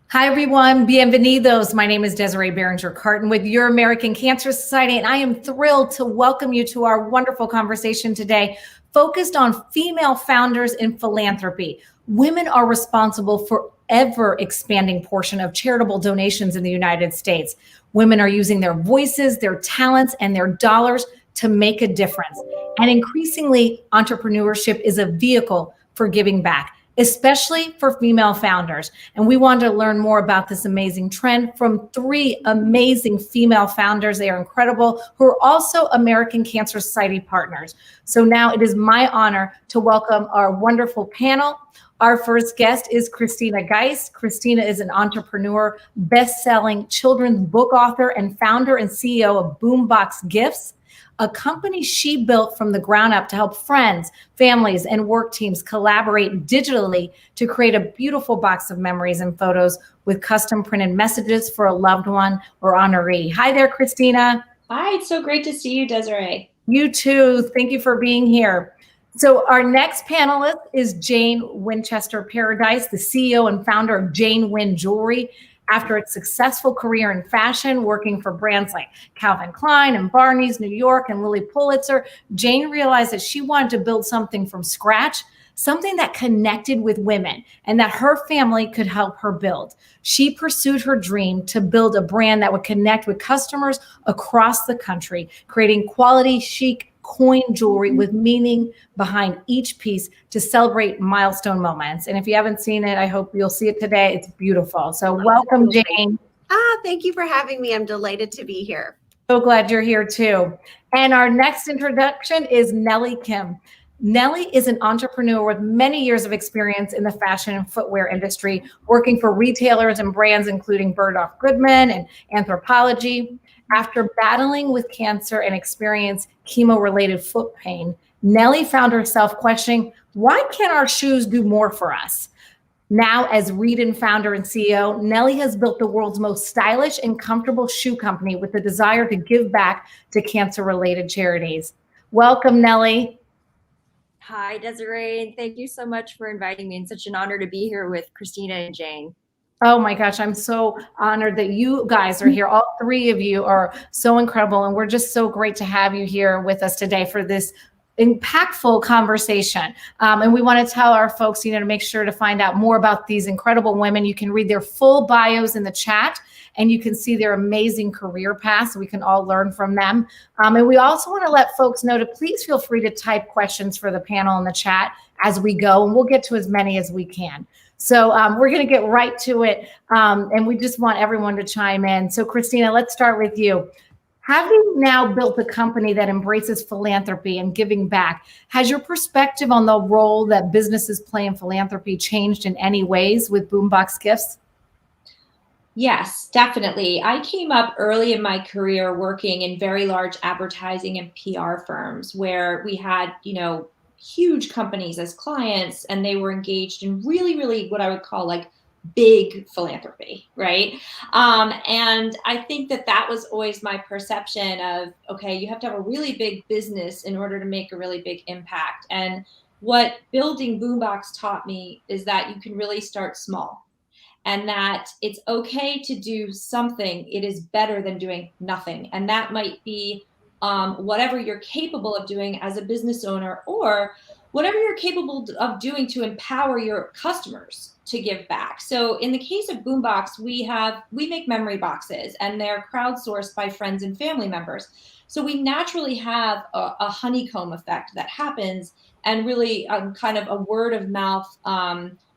Hi, everyone. Bienvenidos. My name is Desiree Berenguer Carton with your American Cancer Society, and I am thrilled to welcome you to our wonderful conversation today, focused on female founders in philanthropy. Women are responsible for ever expanding portion of charitable donations in the United States. Women are using their voices, their talents, and their dollars to make a difference. And increasingly, entrepreneurship is a vehicle for giving back, especially for female founders. And we wanted to learn more about this amazing trend from three amazing female founders. They are incredible, who are also American Cancer Society partners. So now it is my honor to welcome our wonderful panel. Our first guest is Christina Geist. Christina is an entrepreneur, best-selling children's book author, and founder and CEO of Boombox Gifts, a company she built from the ground up to help friends, families, and work teams collaborate digitally to create a beautiful box of memories and photos with custom printed messages for a loved one or honoree. Hi there, Christina. Hi, it's so great to see you, Desiree. You too. Thank you for being here. So our next panelist is Jane Winchester Paradis, the CEO and founder of Jane Win Jewelry. After a successful career in fashion, working for brands like Calvin Klein and Barney's New York and Lilly Pulitzer, Jane realized that she wanted to build something from scratch, something that connected with women and that her family could help her build. She pursued her dream to build a brand that would connect with customers across the country, creating quality, chic, coin jewelry with meaning behind each piece to celebrate milestone moments. And if you haven't seen it, I hope you'll see it today. It's beautiful. So welcome, Jane. Thank you for having me. I'm delighted to be here. So glad you're here too. And our next introduction is Nelli Kim. Nelli is an entrepreneur with many years of experience in the fashion and footwear industry, working for retailers and brands including Bergdorf Goodman and Anthropologie. After battling with cancer and experiencing chemo-related foot pain, Nelli found herself questioning, why can't our shoes do more for us? Now, as REDEN founder and CEO, Nelli has built the world's most stylish and comfortable shoe company with the desire to give back to cancer-related charities. Welcome, Nelli. Hi, Desiree. Thank you so much for inviting me. It's such an honor to be here with Christina and Jane. Oh my gosh, I'm so honored that you guys are here. All three of you are so incredible, and we're just so great to have you here with us today for this impactful conversation. And we want to tell our folks, to make sure to find out more about these incredible women. You can read their full bios in the chat, and you can see their amazing career paths. So we can all learn from them. And we also want to let folks know to please feel free to type questions for the panel in the chat as we go, and we'll get to as many as we can. So we're going to get right to it, and we just want everyone to chime in. So Christina, let's start with you. Having now built a company that embraces philanthropy and giving back, has your perspective on the role that businesses play in philanthropy changed in any ways with Boombox Gifts? Yes, definitely. I came up early in my career working in very large advertising and PR firms where we had, huge companies as clients, and they were engaged in really what I would call like big philanthropy, right? And I think that was always my perception of, okay, you have to have a really big business in order to make a really big impact. And what building Boombox taught me is that you can really start small, and that it's okay to do something. It is better than doing nothing. And that might be whatever you're capable of doing as a business owner, or whatever you're capable of doing to empower your customers to give back. So in the case of Boombox, we make memory boxes, and they're crowdsourced by friends and family members. So we naturally have a honeycomb effect that happens, and really kind of a word of mouth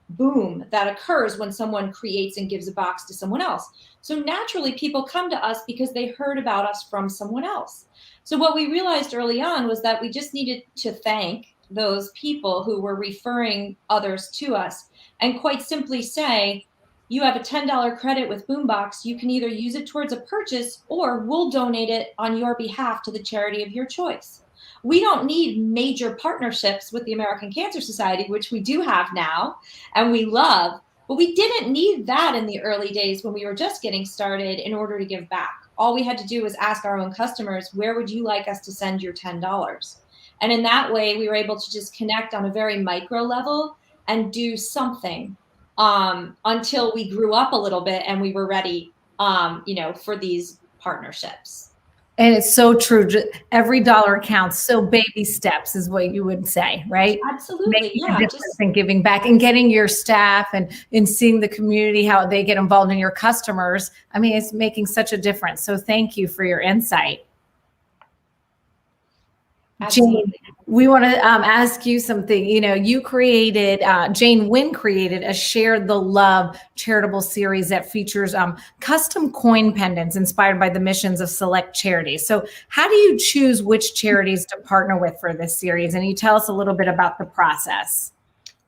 boom that occurs when someone creates and gives a box to someone else. So naturally, people come to us because they heard about us from someone else. So what we realized early on was that we just needed to thank those people who were referring others to us, and quite simply say, you have a $10 credit with Boombox. You can either use it towards a purchase, or we'll donate it on your behalf to the charity of your choice. We don't need major partnerships with the American Cancer Society, which we do have now and we love, but we didn't need that in the early days when we were just getting started in order to give back. All we had to do was ask our own customers, where would you like us to send your $10? And in that way, we were able to just connect on a very micro level and do something until we grew up a little bit and we were ready, for these partnerships. And it's so true. Every dollar counts. So baby steps is what you would say, right? Absolutely. Making Yeah. a difference and giving back and getting your staff and seeing the community, how they get involved in your customers. I mean, it's making such a difference. So thank you for your insight. Absolutely. Jane, we want to ask you something. You created, Jane Wynn created a Share the Love charitable series that features custom coin pendants inspired by the missions of select charities. So how do you choose which charities to partner with for this series? And you tell us a little bit about the process.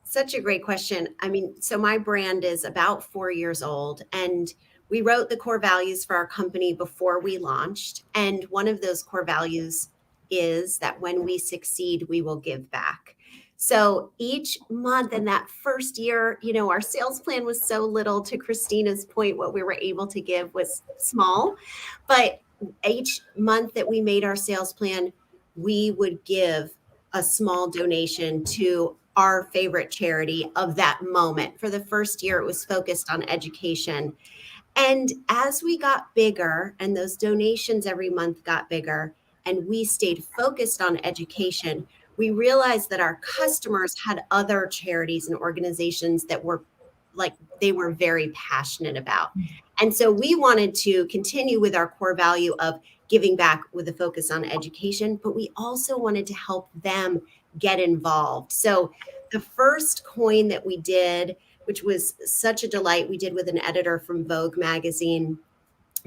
Such a great question. I mean, so my brand is about 4 years old, and we wrote the core values for our company before we launched. And one of those core values is that when we succeed, we will give back. So each month in that first year, our sales plan was so little. To Christina's point, what we were able to give was small. But each month that we made our sales plan, we would give a small donation to our favorite charity of that moment. For the first year, it was focused on education. And as we got bigger and those donations every month got bigger, and we stayed focused on education, we realized that our customers had other charities and organizations that were they were very passionate about. And so we wanted to continue with our core value of giving back with a focus on education, but we also wanted to help them get involved. So the first coin that we did, which was such a delight, we did with an editor from Vogue magazine,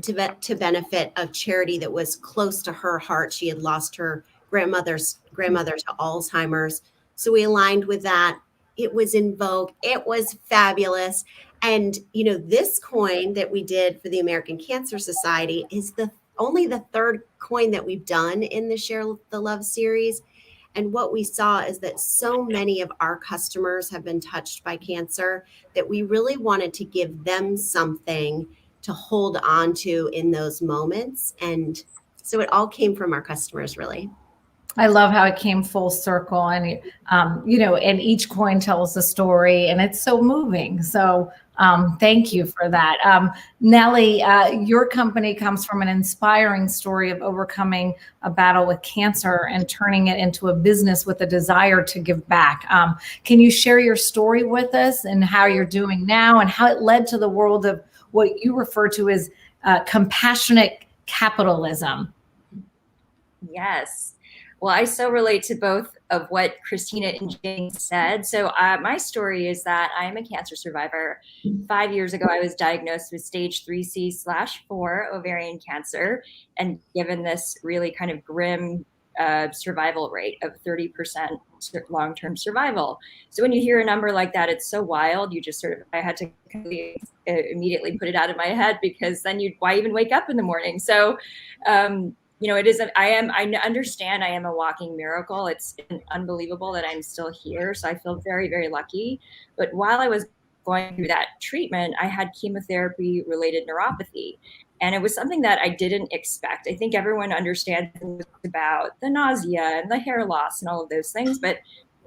to benefit a charity that was close to her heart. She had lost her grandmother to Alzheimer's. So we aligned with that. It was in Vogue. It was fabulous. And, this coin that we did for the American Cancer Society is only the third coin that we've done in the Share the Love series. And what we saw is that so many of our customers have been touched by cancer that we really wanted to give them something to hold on to in those moments. And so it all came from our customers, really. I love how it came full circle, and and each coin tells a story, and it's so moving. So thank you for that. Nelli, your company comes from an inspiring story of overcoming a battle with cancer and turning it into a business with a desire to give back. Can you share your story with us and how you're doing now and how it led to the world of what you refer to as compassionate capitalism? Yes. Well, I so relate to both of what Christina and Jane said. So my story is that I am a cancer survivor. 5 years ago, I was diagnosed with stage 3C/4 ovarian cancer and given this really kind of grim survival rate of 30% long-term survival. So when you hear a number like that, it's so wild. You just I had to immediately put it out of my head, because then why even wake up in the morning? So, I understand I am a walking miracle. It's unbelievable that I'm still here. So I feel very, very lucky. But while I was going through that treatment, I had chemotherapy related neuropathy. And it was something that I didn't expect. I think everyone understands about the nausea and the hair loss and all of those things, but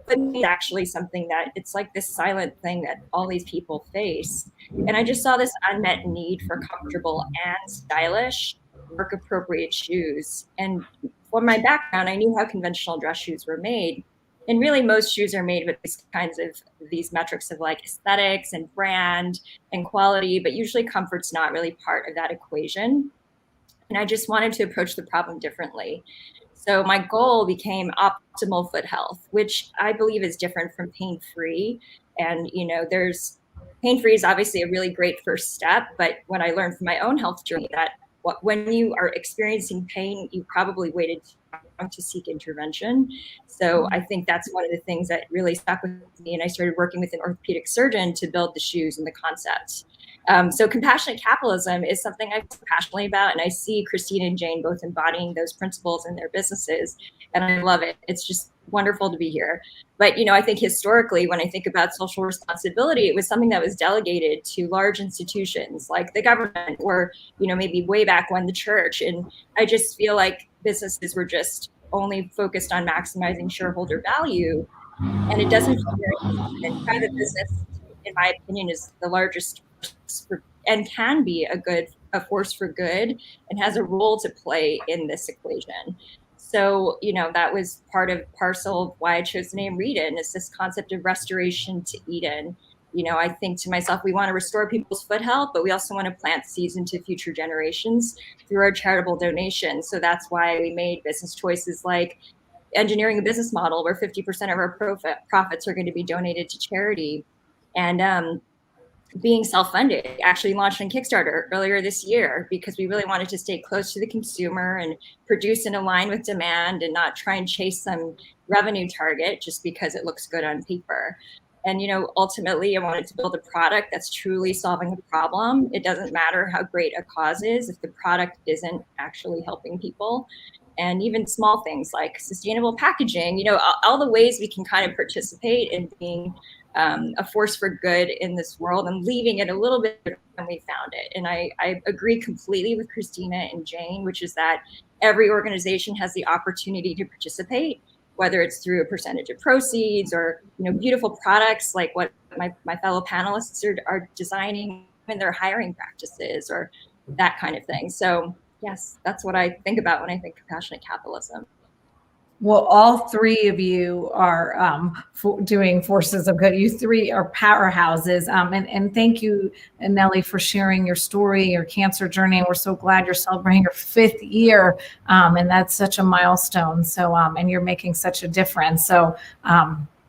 it's actually something that it's like this silent thing that all these people face. And I just saw this unmet need for comfortable and stylish, work appropriate shoes. And from my background, I knew how conventional dress shoes were made. And really most shoes are made with these metrics of like aesthetics and brand and quality, but usually comfort's not really part of that equation. And I just wanted to approach the problem differently. So my goal became optimal foot health, which I believe is different from pain-free. And, pain-free is obviously a really great first step, but what I learned from my own health journey that when you are experiencing pain, you probably waited too long to seek intervention. So I think that's one of the things that really stuck with me. And I started working with an orthopedic surgeon to build the shoes and the concept. So compassionate capitalism is something I feel passionately about. And I see Christina and Jane both embodying those principles in their businesses. And I love it. It's just wonderful to be here. But, I think historically, when I think about social responsibility, it was something that was delegated to large institutions like the government or, maybe way back when the church. And I just feel like businesses were just only focused on maximizing shareholder value. And it doesn't feel very consistent. Private business, in my opinion, is the largest and can be a force for good and has a role to play in this equation. So, that was part of parcel of why I chose the name REDEN, is this concept of restoration to Eden. I think to myself, we want to restore people's foot health, but we also want to plant seeds into future generations through our charitable donations. So that's why we made business choices like engineering a business model where 50% of our profits are going to be donated to charity, and being self-funded. Actually launched on Kickstarter earlier this year because we really wanted to stay close to the consumer and produce and align with demand and not try and chase some revenue target just because it looks good on paper. And, ultimately I wanted to build a product that's truly solving a problem. It doesn't matter how great a cause is if the product isn't actually helping people. And even small things like sustainable packaging, all the ways we can kind of participate in being a force for good in this world and leaving it a little bit than we found it. And I agree completely with Christina and Jane, which is that every organization has the opportunity to participate, whether it's through a percentage of proceeds or, beautiful products like what my fellow panelists are designing in their hiring practices or that kind of thing. So yes, that's what I think about when I think compassionate capitalism. Well, all three of you are doing forces of good. You three are powerhouses. And thank you, Nelli, for sharing your story, your cancer journey. And we're so glad you're celebrating your 5th year. And that's such a milestone. So, and you're making such a difference. So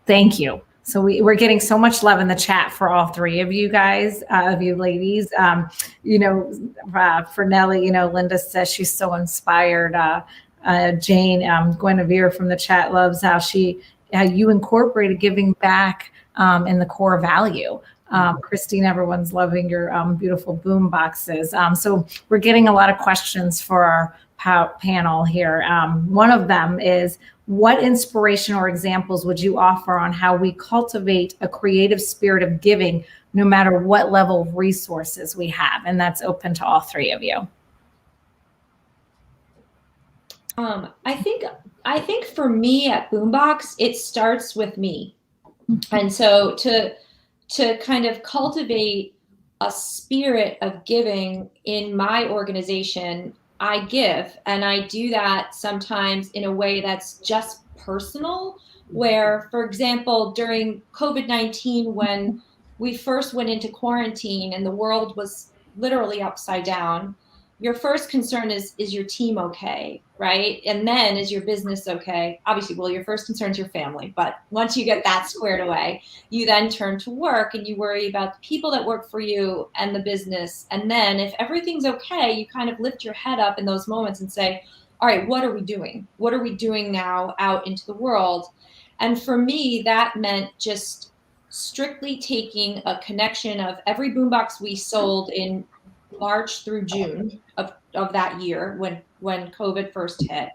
thank you. So we're getting so much love in the chat for all three of you guys, of you ladies. For Nelli, Linda says she's so inspired. Jane Guinevere from the chat loves how you incorporated giving back in the core value. Christine, everyone's loving your beautiful boom boxes. So we're getting a lot of questions for our panel here. One of them is, what inspiration or examples would you offer on how we cultivate a creative spirit of giving, no matter what level of resources we have? And that's open to all three of you. I think for me at Boombox, it starts with me. And so to kind of cultivate a spirit of giving in my organization, I give, and I do that sometimes in a way that's just personal, where, for example, during COVID-19, when we first went into quarantine and the world was literally upside down, your first concern is your team okay, right? And then, is your business okay? Obviously, well, your first concern is your family, but once you get that squared away, you then turn to work and you worry about the people that work for you and the business. And then if everything's okay, you kind of lift your head up in those moments and say, all right, what are we doing? What are we doing now out into the world? And for me, that meant just strictly taking a connection of every boombox we sold in March through June of that year when COVID first hit.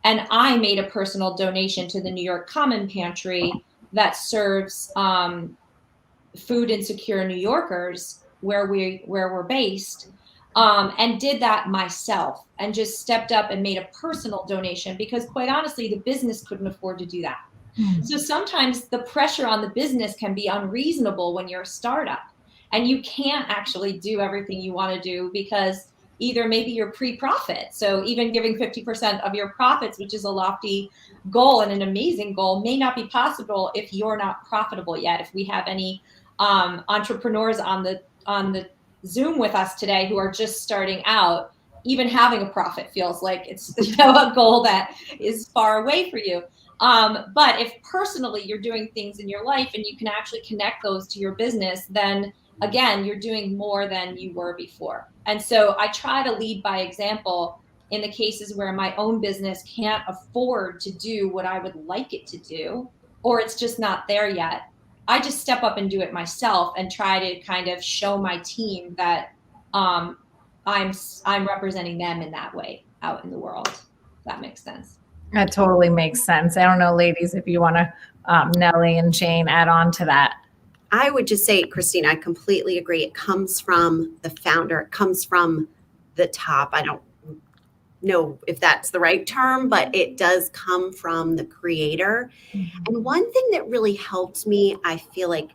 And I made a personal donation to the New York Common Pantry that serves food insecure New Yorkers where we're based, and did that myself and just stepped up and made a personal donation because, quite honestly, the business couldn't afford to do that. So sometimes the pressure on the business can be unreasonable when you're a startup. And you can't actually do everything you want to do because either maybe you're pre-profit. So even giving 50% of your profits, which is a lofty goal and an amazing goal, may not be possible if you're not profitable yet. If we have any entrepreneurs on the Zoom with us today who are just starting out, even having a profit feels like it's a goal that is far away for you. But if personally you're doing things in your life and you can actually connect those to your business, then again, you're doing more than you were before. And so I try to lead by example in the cases where my own business can't afford to do what I would like it to do, or it's just not there yet. I just step up and do it myself and try to kind of show my team that I'm representing them in that way out in the world. If that makes sense. That totally makes sense. I don't know, ladies, if you want to, Nelli and Jane, add on to that. I would just say, Christina, I completely agree. It comes from the founder. It comes from the top. know if that's the right term, but it does come from the creator. And one thing that really helped me, I feel like,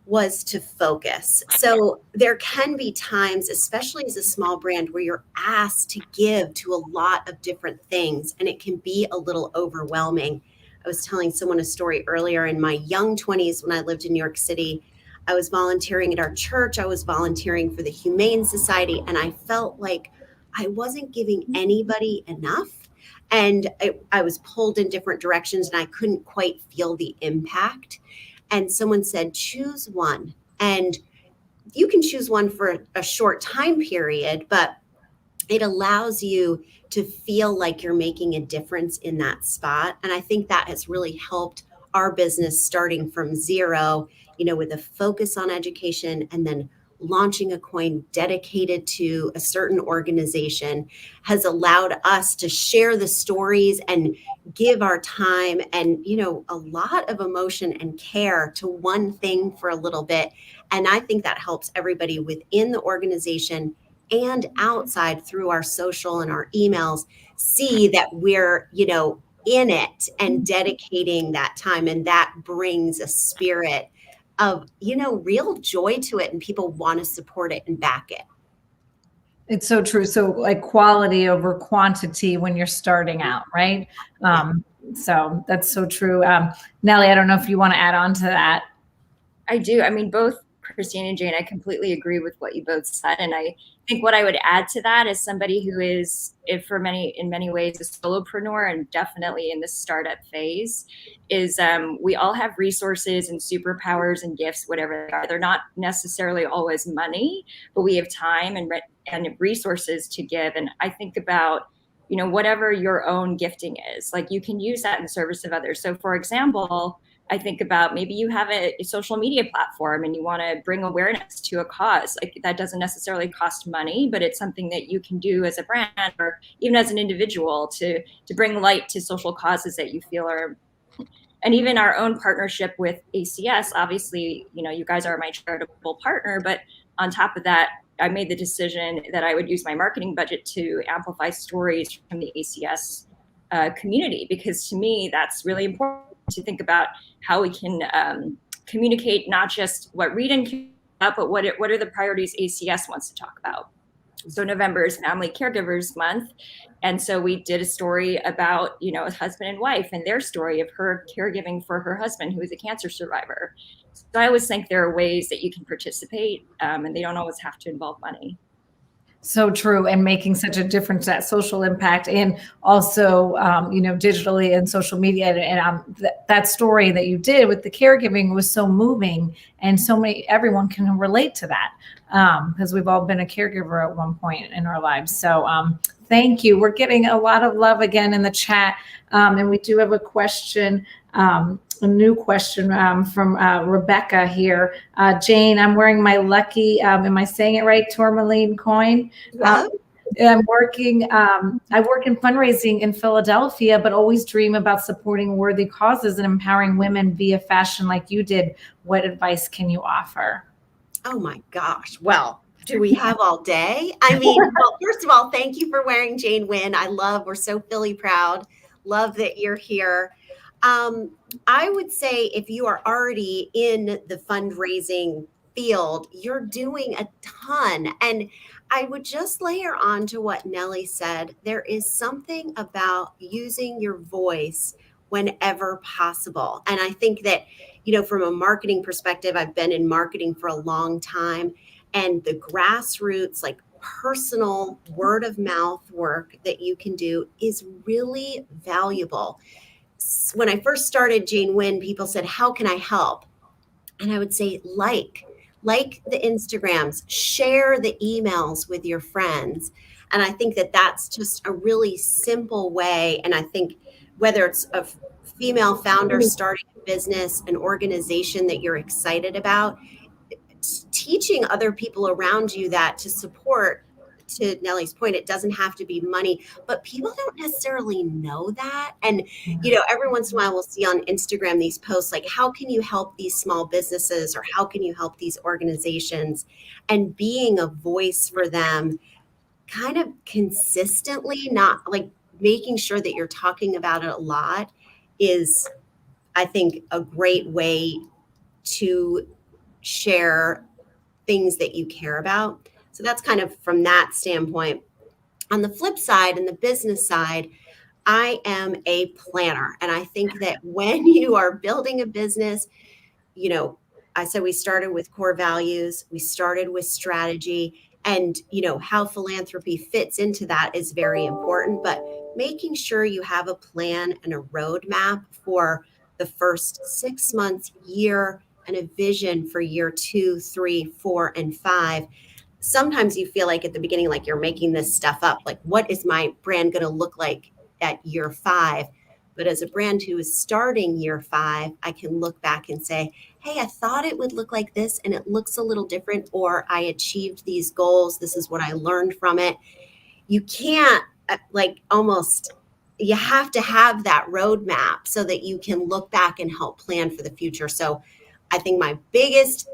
was to focus. So there can be times, especially as a small brand, where you're asked to give to a lot of different things, and it can be a little overwhelming. I was telling someone a story earlier in my young 20s when I lived in New York City. I was volunteering at our church. I was volunteering for the Humane Society, and I felt like I wasn't giving anybody enough. And I was pulled in different directions, and I couldn't quite feel the impact. And someone said, choose one. And you can choose one for a short time period, but it allows you to feel like you're making a difference in that spot. And I think that has really helped our business starting from zero, with a focus on education and then launching a coin dedicated to a certain organization has allowed us to share the stories and give our time and, a lot of emotion and care to one thing for a little bit. And I think that helps everybody within the organization and outside through our social and our emails see that we're, in it and dedicating that time. And that brings a spirit of, real joy to it, and people want to support it and back it. It's so true. So like quality over quantity when you're starting out, right? So that's so true. Nelli, I don't know if you want to add on to that. I do. I mean, both Christine and Jane, I completely agree with what you both said. And I think what I would add to that is somebody who is, in many ways, a solopreneur and definitely in the startup phase, is we all have resources and superpowers and gifts, whatever they are. They're not necessarily always money, but we have time and resources to give. And I think about, whatever your own gifting is, like you can use that in service of others. So for example, I think about maybe you have a social media platform and you want to bring awareness to a cause. Like that doesn't necessarily cost money, but it's something that you can do as a brand or even as an individual to bring light to social causes that you feel are. And even our own partnership with ACS, obviously, you guys are my charitable partner, but on top of that, I made the decision that I would use my marketing budget to amplify stories from the ACS community, because to me, that's really important to think about how we can communicate not just what REDEN can about, but what are the priorities ACS wants to talk about. So November is Family Caregivers Month. And so we did a story about, a husband and wife and their story of her caregiving for her husband, who is a cancer survivor. So I always think there are ways that you can participate and they don't always have to involve money. So true. And making such a difference, that social impact, and also, digitally and social media. And that story that you did with the caregiving was so moving, and everyone can relate to that because we've all been a caregiver at one point in our lives. So thank you. We're getting a lot of love again in the chat. And we do have a question. A new question from Rebecca here. Jane, I'm wearing my lucky, am I saying it right, tourmaline coin? I'm working, I work in fundraising in Philadelphia, but always dream about supporting worthy causes and empowering women via fashion like you did. What advice can you offer? Oh my gosh. Well, do we have all day? I mean, well, first of all, thank you for wearing Jane Win. We're so Philly proud. Love that you're here. I would say if you are already in the fundraising field, you're doing a ton. And I would just layer on to what Nelli said. There is something about using your voice whenever possible. And I think that, from a marketing perspective, I've been in marketing for a long time, and the grassroots, like personal word of mouth work that you can do is really valuable. When I first started Jane Win, people said, how can I help? And I would say, like the Instagrams, share the emails with your friends. And I think that that's just a really simple way. And I think whether it's a female founder starting a business, an organization that you're excited about, teaching other people around you that to support, to Nelli's point, it doesn't have to be money, but people don't necessarily know that. And, every once in a while we'll see on Instagram these posts like, how can you help these small businesses, or how can you help these organizations? And being a voice for them kind of consistently, not like making sure that you're talking about it a lot is, I think, a great way to share things that you care about. So that's kind of from that standpoint. On the flip side, in the business side, I am a planner. And I think that when you are building a business, you know, I said we started with core values, we started with strategy, and, you know, how philanthropy fits into that is very important. But making sure you have a plan and a roadmap for the first 6 months, year, and a vision for year 2, 3, 4, and 5. Sometimes you feel like at the beginning, like you're making this stuff up. Like, what is my brand going to look like at year 5? But as a brand who is starting year 5, I can look back and say, hey, I thought it would look like this and it looks a little different, or I achieved these goals. This is what I learned from it. You can't you have to have that roadmap so that you can look back and help plan for the future. So I think my biggest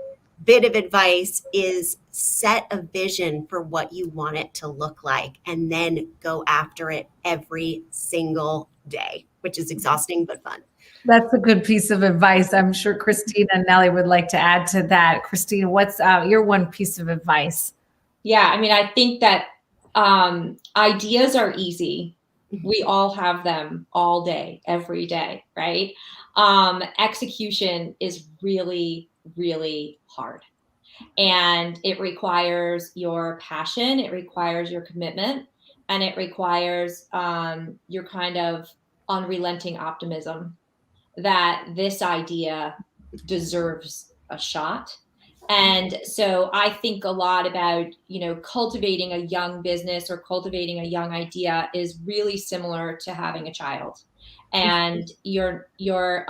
bit of advice is set a vision for what you want it to look like and then go after it every single day, which is exhausting but fun. That's a good piece of advice. I'm sure Christina and Nelli would like to add to that. Christina, what's your one piece of advice? Yeah, I mean, I think that ideas are easy. We all have them all day, every day, right? Execution is really, really hard. And it requires your passion, it requires your commitment, and it requires your kind of unrelenting optimism that this idea deserves a shot. And so I think a lot about, you know, cultivating a young business or cultivating a young idea is really similar to having a child. And you are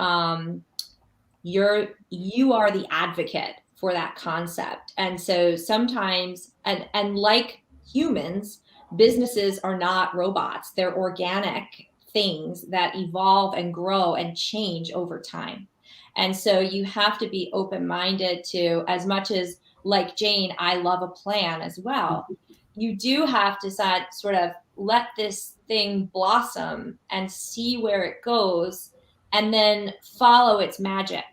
the advocate for that concept. And so sometimes, and like humans, businesses are not robots. They're organic things that evolve and grow and change over time. And so you have to be open-minded to, as much as, like Jane, I love a plan as well. You do have to sort of let this thing blossom and see where it goes, and then follow its magic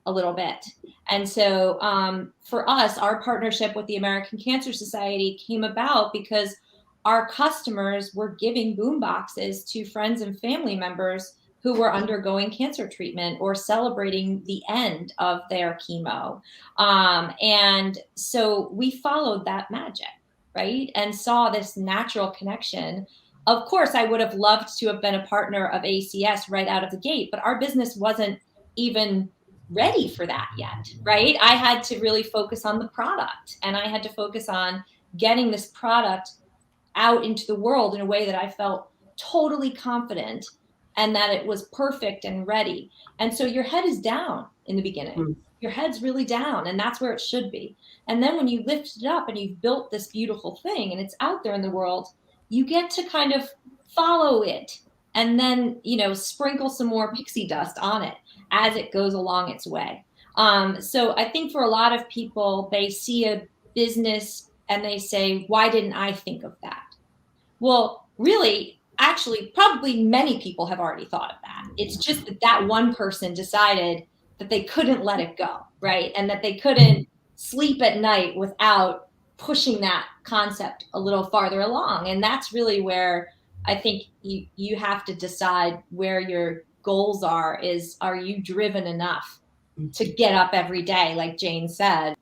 a little bit. And so for us, our partnership with the American Cancer Society came about because our customers were giving boom boxes to friends and family members who were undergoing cancer treatment or celebrating the end of their chemo. And so we followed that magic, right? And saw this natural connection. Of course, I would have loved to have been a partner of ACS right out of the gate, but our business wasn't even ready for that yet, right? I had to really focus on the product, and I had to focus on getting this product out into the world in a way that I felt totally confident and that it was perfect and ready. And so your head is down in the beginning. Your head's really down, and that's where it should be. And then when you lift it up and you've built this beautiful thing and it's out there in the world, you get to kind of follow it and then, you know, sprinkle some more pixie dust on it as it goes along its way. So I think for a lot of people, they see a business and they say, why didn't I think of that? Well, really, actually, probably many people have already thought of that. It's just that that one person decided that they couldn't let it go, right? And that they couldn't sleep at night without pushing that concept a little farther along. And that's really where I think you have to decide where your goals are you driven enough to get up every day, like Jane said,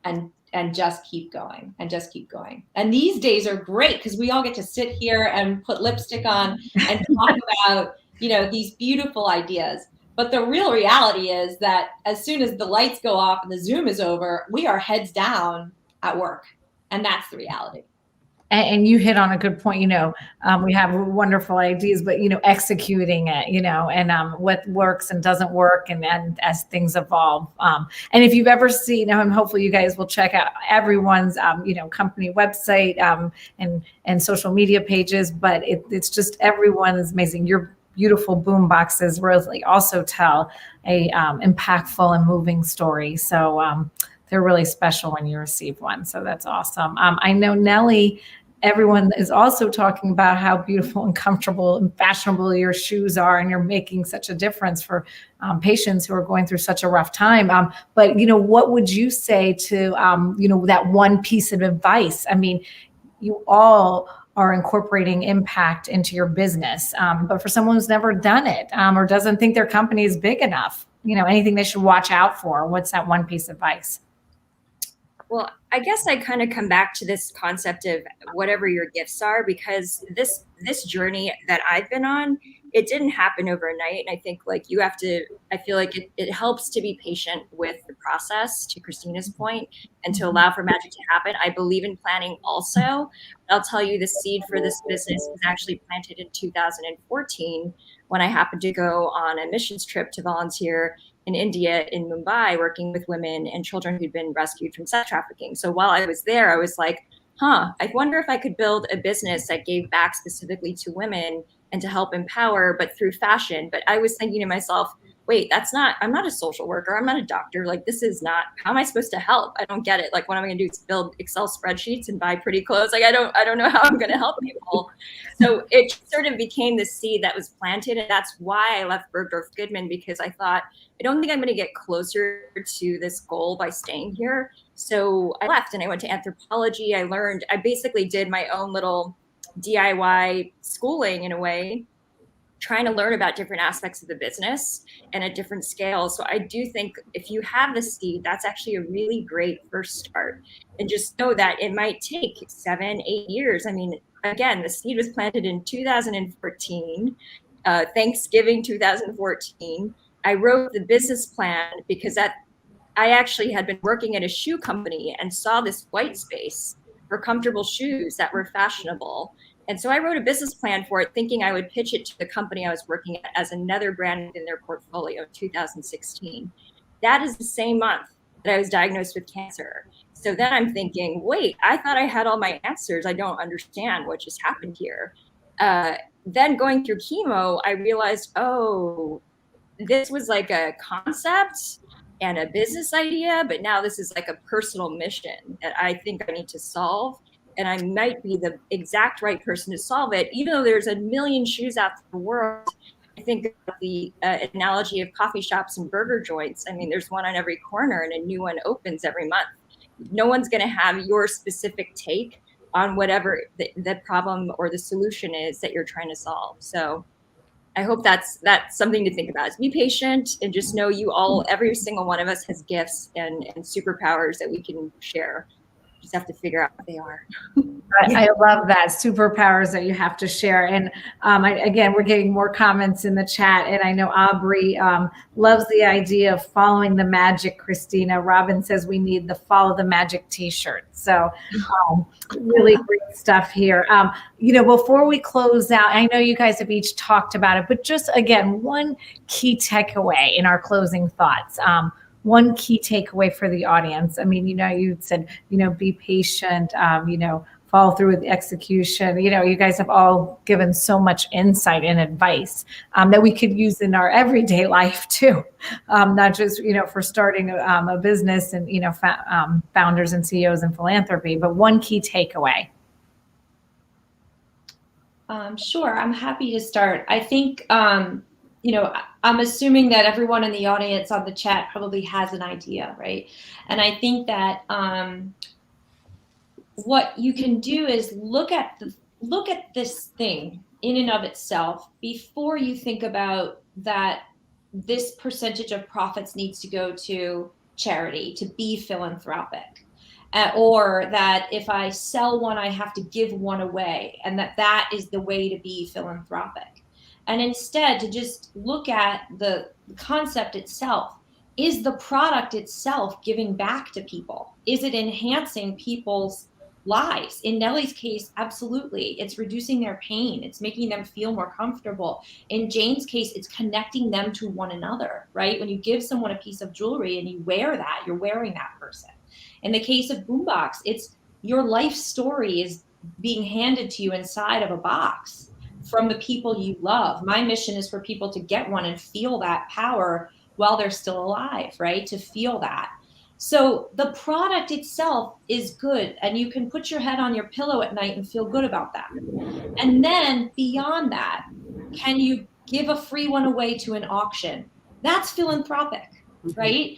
and just keep going and just keep going. And these days are great because we all get to sit here and put lipstick on and talk about, you know, these beautiful ideas. But the real reality is that as soon as the lights go off and the Zoom is over, we are heads down at work. And that's the reality. And you hit on a good point. You know, we have wonderful ideas, but, you know, executing it, you know, and what works and doesn't work, and as things evolve. And if you've ever seen, hopefully you guys will check out everyone's, you know, company website and social media pages. But it's just, everyone is amazing. Your beautiful boom boxes really also tell a impactful and moving story. So they're really special when you receive one. So that's awesome. I know Nelli everyone is also talking about how beautiful and comfortable and fashionable your shoes are, and you're making such a difference for patients who are going through such a rough time. But what would you say to that one piece of advice? I mean, you all are incorporating impact into your business, but for someone who's never done it or doesn't think their company is big enough, anything they should watch out for? What's that one piece of advice? Well, I guess I kind of come back to this concept of whatever your gifts are, because this journey that I've been on, it didn't happen overnight. And I think I feel like it helps to be patient with the process, to Christina's point, and to allow for magic to happen. I believe in planning also. I'll tell you, the seed for this business was actually planted in 2014 when I happened to go on a missions trip to volunteer in India, in Mumbai, working with women and children who'd been rescued from sex trafficking. So while I was there, I was like, I wonder if I could build a business that gave back specifically to women and to help empower, but through fashion. But I was thinking to myself, wait, I'm not a social worker. I'm not a doctor. Like, this is not, how am I supposed to help? I don't get it. Like, what am I going to do? Build Excel spreadsheets and buy pretty clothes? Like, I don't know how I'm going to help people. So it sort of became the seed that was planted. And that's why I left Bergdorf Goodman, because I thought, I don't think I'm going to get closer to this goal by staying here. So I left and I went to anthropology. I basically did my own little DIY schooling in a way, trying to learn about different aspects of the business and at different scales. So I do think if you have the seed, that's actually a really great first start. And just know that it might take 7-8 years. I mean, again, the seed was planted in 2014, Thanksgiving 2014. I wrote the business plan because I actually had been working at a shoe company and saw this white space for comfortable shoes that were fashionable. And so I wrote a business plan for it, thinking I would pitch it to the company I was working at as another brand in their portfolio in 2016. That is the same month that I was diagnosed with cancer. So then I'm thinking, wait, I thought I had all my answers. I don't understand what just happened here. Then going through chemo, I realized, this was like a concept and a business idea, but now this is like a personal mission that I think I need to solve. And I might be the exact right person to solve it, even though there's a million shoes out in the world. I think about the analogy of coffee shops and burger joints. I mean, there's one on every corner and a new one opens every month. No one's going to have your specific take on whatever the problem or the solution is that you're trying to solve. So I hope that's something to think about. Is be patient and just know every single one of us has gifts and superpowers that we can share. Just have to figure out what they are. I love that, superpowers that you have to share. And again, we're getting more comments in the chat. And I know Aubrey loves the idea of following the magic, Christina. Robin says we need the Follow the Magic t-shirt. So really great stuff here. Before we close out, I know you guys have each talked about it, but just again, one key takeaway in our closing thoughts. One key takeaway for the audience. I mean, you said, be patient, follow through with execution. You guys have all given so much insight and advice that we could use in our everyday life too. Not just, for starting a business and, founders and CEOs in philanthropy, but one key takeaway. Sure, I'm happy to start. I think, I'm assuming that everyone in the audience on the chat probably has an idea, right? And I think that what you can do is look at this thing in and of itself before you think about that this percentage of profits needs to go to charity, to be philanthropic. Or that if I sell one, I have to give one away, and that is the way to be philanthropic. And instead to just look at the concept itself. Is the product itself giving back to people? Is it enhancing people's lives? In Nelli's case, absolutely. It's reducing their pain. It's making them feel more comfortable. In Jane's case, it's connecting them to one another, right? When you give someone a piece of jewelry and you wear that, you're wearing that person. In the case of Boombox, it's your life story is being handed to you inside of a box from the people you love. My mission is for people to get one and feel that power while they're still alive, right? To feel that. So the product itself is good, and you can put your head on your pillow at night and feel good about that. And then beyond that, can you give a free one away to an auction? That's philanthropic, right?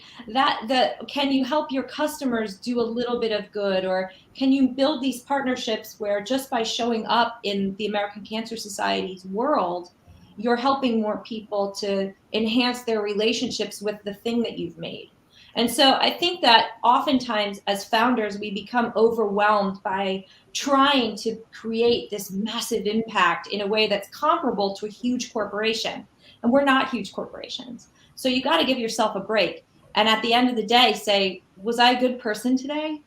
Can you help your customers do a little bit of good, or can you build these partnerships where just by showing up in the American Cancer Society's world, you're helping more people to enhance their relationships with the thing that you've made. And so I think that oftentimes as founders, we become overwhelmed by trying to create this massive impact in a way that's comparable to a huge corporation. And we're not huge corporations. So you got to give yourself a break. And at the end of the day, say, was I a good person today?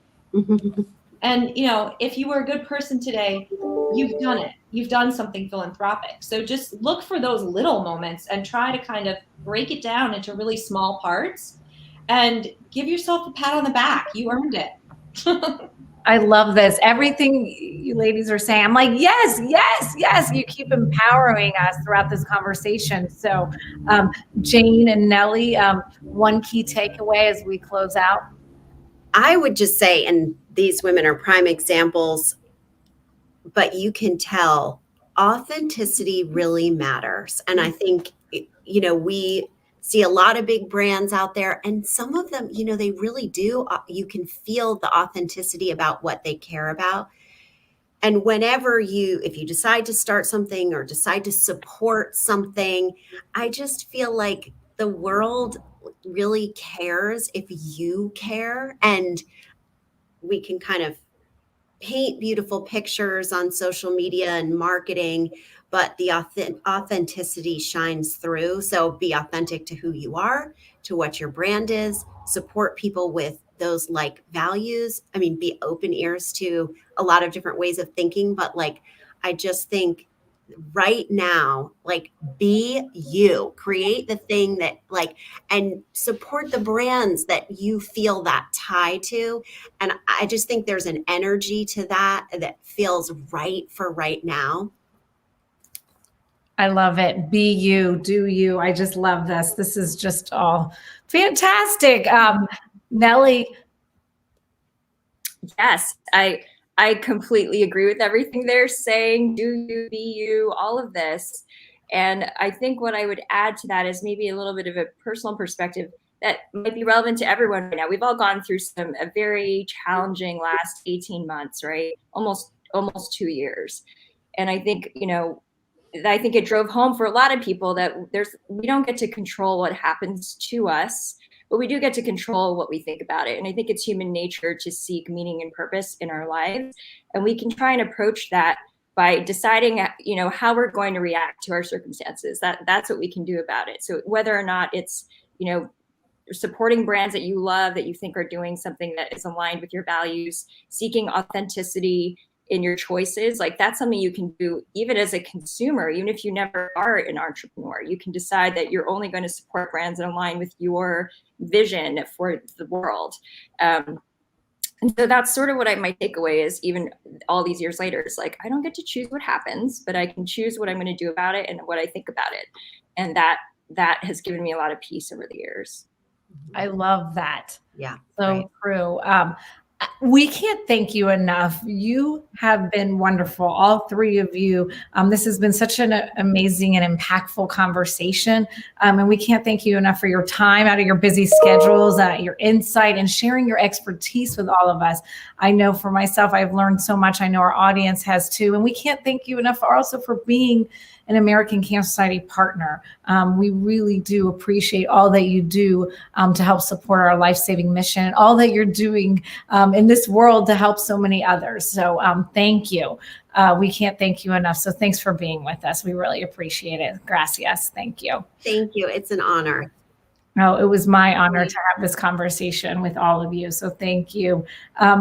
And, if you were a good person today, you've done it. You've done something philanthropic. So just look for those little moments and try to kind of break it down into really small parts and give yourself a pat on the back. You earned it. I love this. Everything you ladies are saying, I'm like, yes, yes, yes. You keep empowering us throughout this conversation. So Jane and Nelli, one key takeaway as we close out. I would just say, and these women are prime examples, but you can tell authenticity really matters. And I think, we see a lot of big brands out there, and some of them, they really do. You can feel the authenticity about what they care about. And if you decide to start something or decide to support something, I just feel like the world really cares if you care. And we can kind of paint beautiful pictures on social media and marketing, but the authenticity shines through. So be authentic to who you are, to what your brand is, support people with those like values. I mean, be open ears to a lot of different ways of thinking, but I just think right now, be you, create the thing that and support the brands that you feel that tie to. And I just think there's an energy to that feels right for right now. I love it. Be you, do you. I just love this. This is just all fantastic. Nelli. Yes, I completely agree with everything they're saying. Do you, be you, all of this. And I think what I would add to that is maybe a little bit of a personal perspective that might be relevant to everyone right now. We've all gone through a very challenging last 18 months, right? Almost 2 years. And I think, it drove home for a lot of people that we don't get to control what happens to us, but we do get to control what we think about it. And I think it's human nature to seek meaning and purpose in our lives. And we can try and approach that by deciding, how we're going to react to our circumstances. That's what we can do about it. So whether or not it's, supporting brands that you love, that you think are doing something that is aligned with your values, seeking authenticity in your choices, that's something you can do even as a consumer. Even if you never are an entrepreneur, you can decide that you're only going to support brands that align with your vision for the world. And so that's sort of what my takeaway is, even all these years later. It's I don't get to choose what happens, but I can choose what I'm going to do about it and what I think about it. And that has given me a lot of peace over the years. I love that. Yeah. So true. We can't thank you enough. You have been wonderful, all three of you. This has been such an amazing and impactful conversation. And we can't thank you enough for your time out of your busy schedules, your insight, and sharing your expertise with all of us. I know for myself, I've learned so much. I know our audience has too. And we can't thank you enough also for being an American Cancer Society partner. We really do appreciate all that you do to help support our life-saving mission and all that you're doing in this world to help so many others. So thank you. We can't thank you enough. So thanks for being with us. We really appreciate it. Gracias. Thank you. Thank you. It's an honor. No, it was my honor to have this conversation with all of you. So thank you.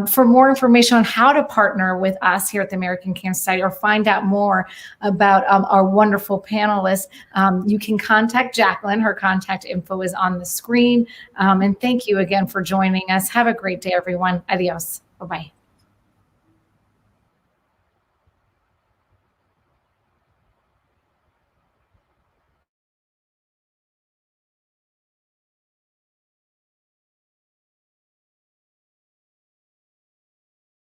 For more information on how to partner with us here at the American Cancer Society or find out more about our wonderful panelists, you can contact Jacqueline. Her contact info is on the screen. And thank you again for joining us. Have a great day, everyone. Adios. Bye-bye.